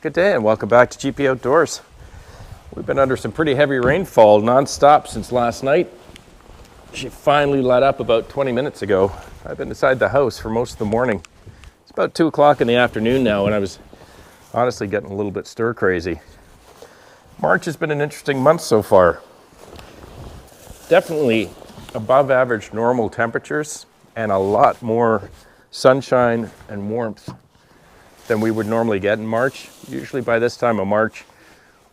Good day and welcome back to GP Outdoors. We've been under some pretty heavy rainfall non-stop since last night. She finally let up about 20 minutes ago. I've been inside the house for most of the morning. It's about 2 o'clock in the afternoon now and I was honestly getting a little bit stir crazy. March has been an interesting month so far. Definitely above average normal temperatures and a lot more sunshine and warmth than we would normally get in March. Usually by this time of March,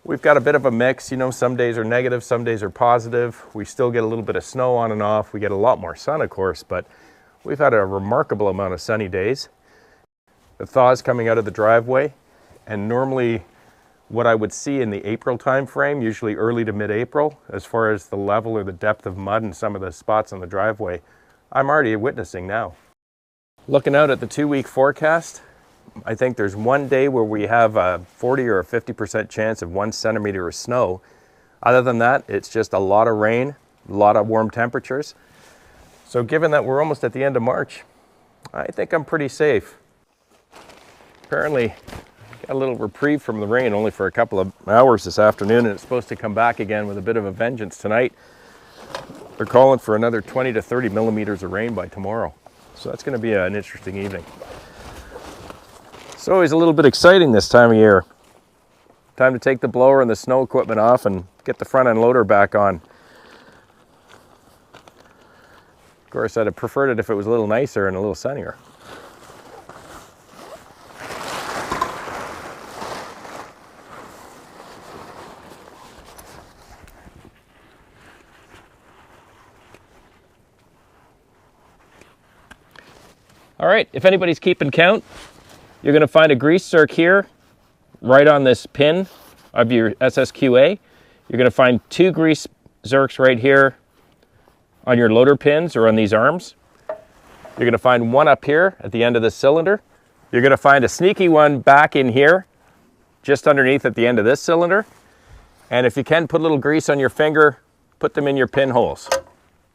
we've got a bit of a mix. You know, some days are negative, some days are positive. We still get a little bit of snow on and off. We get a lot more sun, of course, but we've had a remarkable amount of sunny days. The thaw is coming out of the driveway, and normally what I would see in the April time frame, usually early to mid-April, as far as the level or the depth of mud in some of the spots on the driveway, I'm already witnessing now. Looking out at the 2-week forecast, I think there's one day where we have a 40 or a 50% chance of 1 centimeter of snow. Other than that, it's just a lot of rain, a lot of warm temperatures. So given that we're almost at the end of March, I think I'm pretty safe. Apparently, got a little reprieve from the rain only for a couple of hours this afternoon, and it's supposed to come back again with a bit of a vengeance tonight. They're calling for another 20 to 30 millimeters of rain by tomorrow. So that's going to be an interesting evening. It's always a little bit exciting this time of year. Time to take the blower and the snow equipment off and get the front end loader back on. Of course, I'd have preferred it if it was a little nicer and a little sunnier. All right, if anybody's keeping count, you're going to find a grease zerk here, right on this pin of your SSQA. You're going to find 2 grease zerks right here on your loader pins or on these arms. You're going to find one up here at the end of this cylinder. You're going to find a sneaky one back in here, just underneath at the end of this cylinder. And if you can, put a little grease on your finger, put them in your pinholes,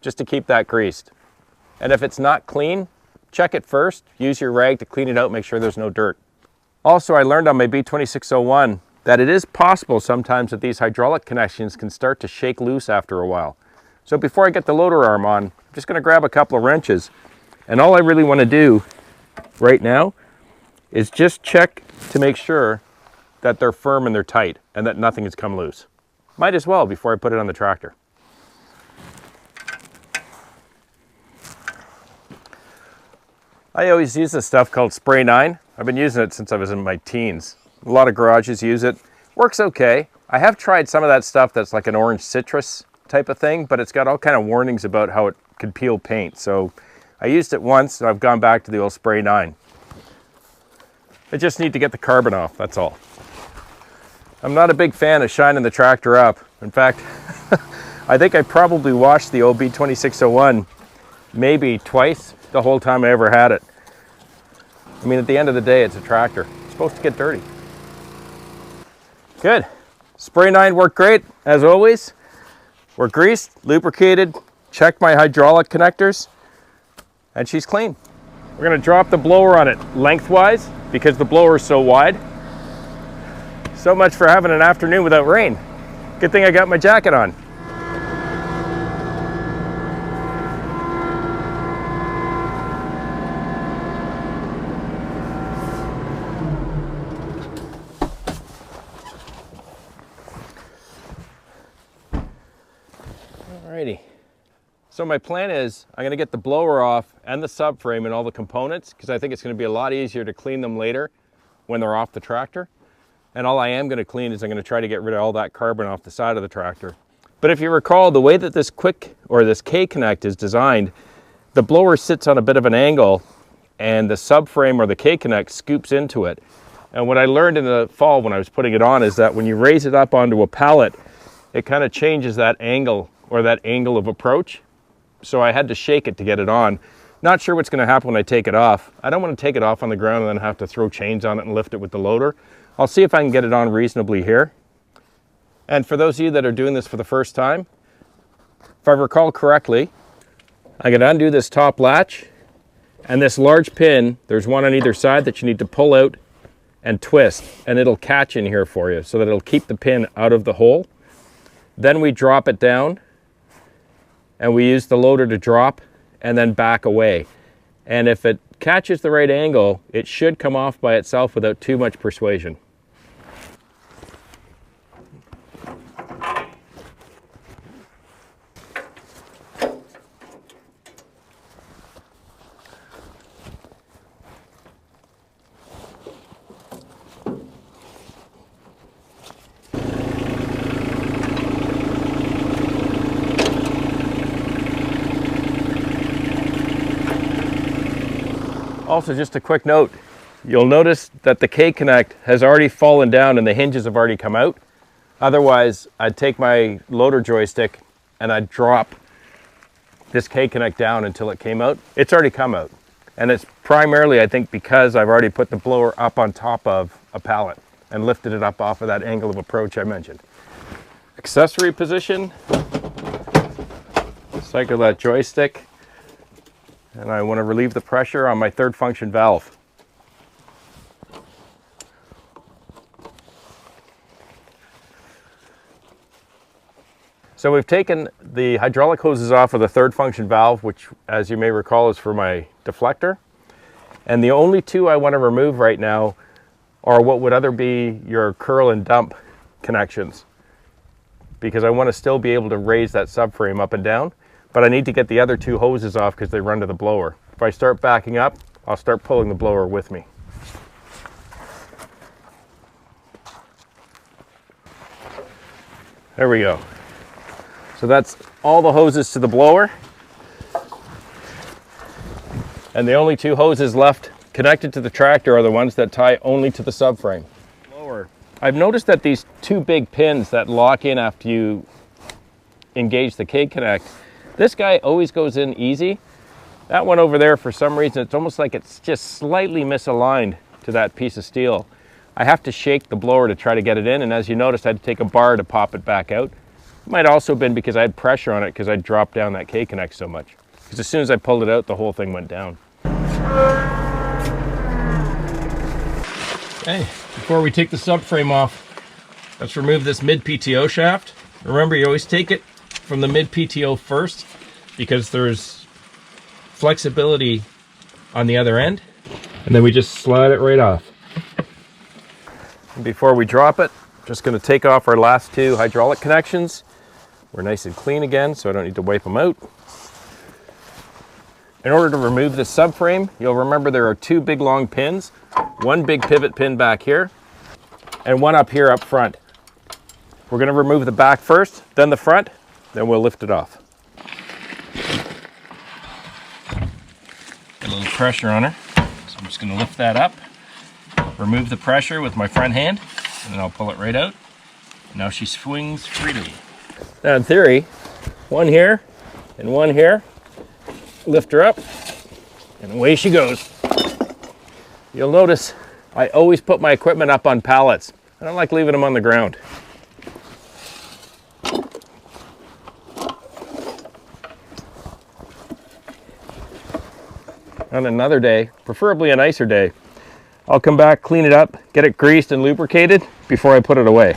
just to keep that greased. And if it's not clean, check it first, use your rag to clean it out, make sure there's no dirt. Also, I learned on my B2601 that it is possible sometimes that these hydraulic connections can start to shake loose after a while. So before I get the loader arm on, I'm just going to grab a couple of wrenches. And all I really want to do right now is just check to make sure that they're firm and they're tight and that nothing has come loose. Might as well before I put it on the tractor. I always use this stuff called Spray 9. I've been using it since I was in my teens. A lot of garages use it. Works okay. I have tried some of that stuff that's like an orange citrus type of thing, but it's got all kind of warnings about how it could peel paint. So I used it once and I've gone back to the old Spray 9. I just need to get the carbon off, that's all. I'm not a big fan of shining the tractor up. In fact, I think I probably washed the old B2601 maybe twice the whole time I ever had it. I mean, at the end of the day, it's a tractor. It's supposed to get dirty. Good. Spray 9 worked great, as always. We're greased, lubricated, checked my hydraulic connectors, and she's clean. We're gonna drop the blower on it lengthwise because the blower is so wide. So much for having an afternoon without rain. Good thing I got my jacket on. Alrighty, so my plan is I'm going to get the blower off and the subframe and all the components because I think it's going to be a lot easier to clean them later when they're off the tractor. And all I am going to clean is I'm going to try to get rid of all that carbon off the side of the tractor. But if you recall, the way that this this K-connect is designed, the blower sits on a bit of an angle and the subframe or the K-connect scoops into it. And what I learned in the fall when I was putting it on is that when you raise it up onto a pallet, it kind of changes that angle or that angle of approach. So I had to shake it to get it on. Not sure what's going to happen when I take it off. I don't want to take it off on the ground and then have to throw chains on it and lift it with the loader. I'll see if I can get it on reasonably here. And for those of you that are doing this for the first time, if I recall correctly, I'm going to undo this top latch, and this large pin, there's one on either side that you need to pull out and twist, and it'll catch in here for you so that it'll keep the pin out of the hole. Then we drop it down and we use the loader to drop and then back away. And if it catches the right angle, it should come off by itself without too much persuasion. Also, just a quick note, you'll notice that the K-connect has already fallen down and the hinges have already come out. Otherwise, I'd take my loader joystick and I'd drop this K-connect down until it came out. It's already come out. And it's primarily, I think, because I've already put the blower up on top of a pallet and lifted it up off of that angle of approach I mentioned. Accessory position, cycle that joystick. And I want to relieve the pressure on my third function valve. So we've taken the hydraulic hoses off of the third function valve, which, as you may recall, is for my deflector. And the only two I want to remove right now are what would other be your curl and dump connections, because I want to still be able to raise that subframe up and down. But I need to get the other two hoses off because they run to the blower. If I start backing up, I'll start pulling the blower with me. There we go. So that's all the hoses to the blower. And the only two hoses left connected to the tractor are the ones that tie only to the subframe. Blower. I've noticed that these two big pins that lock in after you engage the K-connect, this guy always goes in easy. That one over there, for some reason, it's almost like it's just slightly misaligned to that piece of steel. I have to shake the blower to try to get it in, and as you noticed, I had to take a bar to pop it back out. It might also have been because I had pressure on it because I dropped down that K-connect so much. Because as soon as I pulled it out, the whole thing went down. Okay, before we take the subframe off, let's remove this mid-PTO shaft. Remember, you always take it from the mid-PTO first because there's flexibility on the other end, and then we just slide it right off. And before we drop it, just going to take off our last two hydraulic connections. We're nice and clean again, so I don't need to wipe them out. In order to remove the subframe, you'll remember there are two big long pins, one big pivot pin back here and one up here up front. We're going to remove the back first, then the front, then we'll lift it off. Get a little pressure on her, so I'm just going to lift that up, remove the pressure with my front hand, and then I'll pull it right out. Now she swings freely. Now in theory, one here and one here, lift her up, and away she goes. You'll notice I always put my equipment up on pallets. I don't like leaving them on the ground. On another day, preferably a nicer day, I'll come back, clean it up, get it greased and lubricated before I put it away.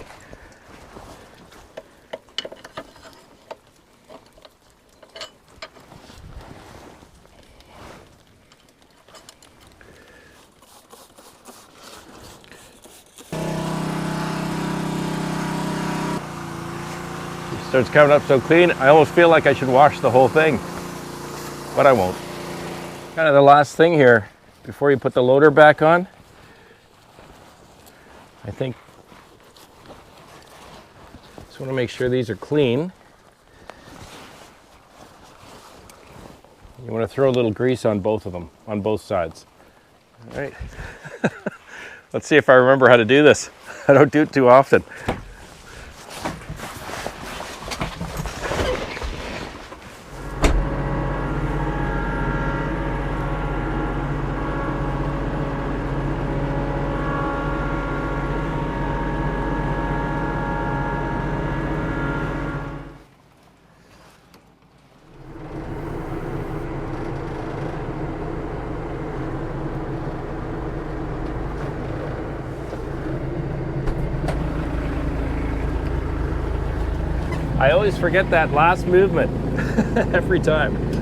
It starts coming up so clean, I almost feel like I should wash the whole thing, but I won't. Kind of the last thing here before you put the loader back on. I think just want to make sure these are clean. You want to throw a little grease on both of them, on both sides. All right. Let's see if I remember how to do this. I don't do it too often. I always forget that last movement every time.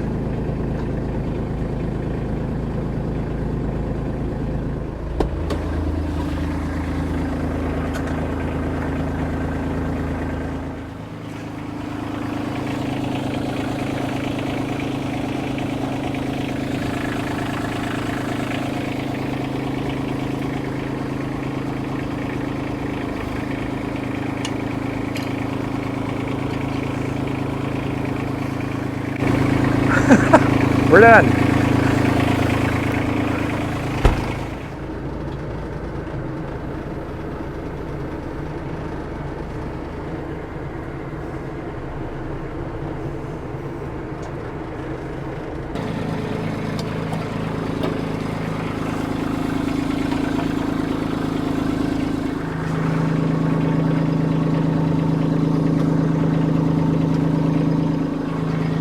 We're done.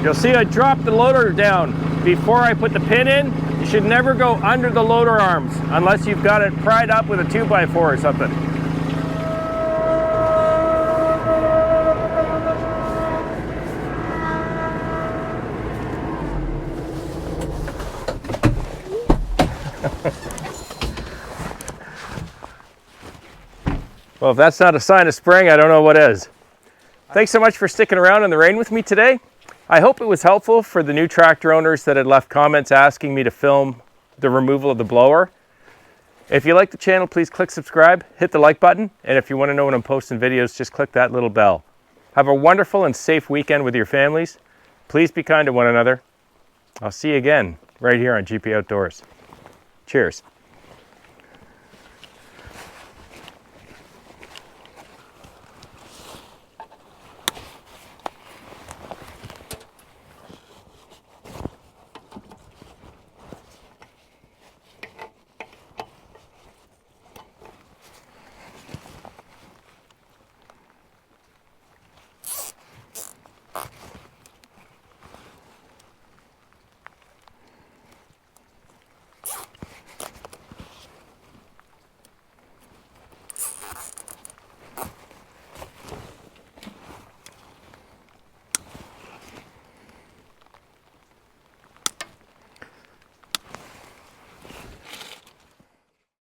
You'll see I dropped the loader down before I put the pin in. You should never go under the loader arms unless you've got it pried up with a 2x4 or something. Well, if that's not a sign of spring, I don't know what is. Thanks so much for sticking around in the rain with me today. I hope it was helpful for the new tractor owners that had left comments asking me to film the removal of the blower. If you like the channel, please click subscribe, hit the like button, and if you want to know when I'm posting videos, just click that little bell. Have a wonderful and safe weekend with your families. Please be kind to one another. I'll see you again right here on GP Outdoors. Cheers.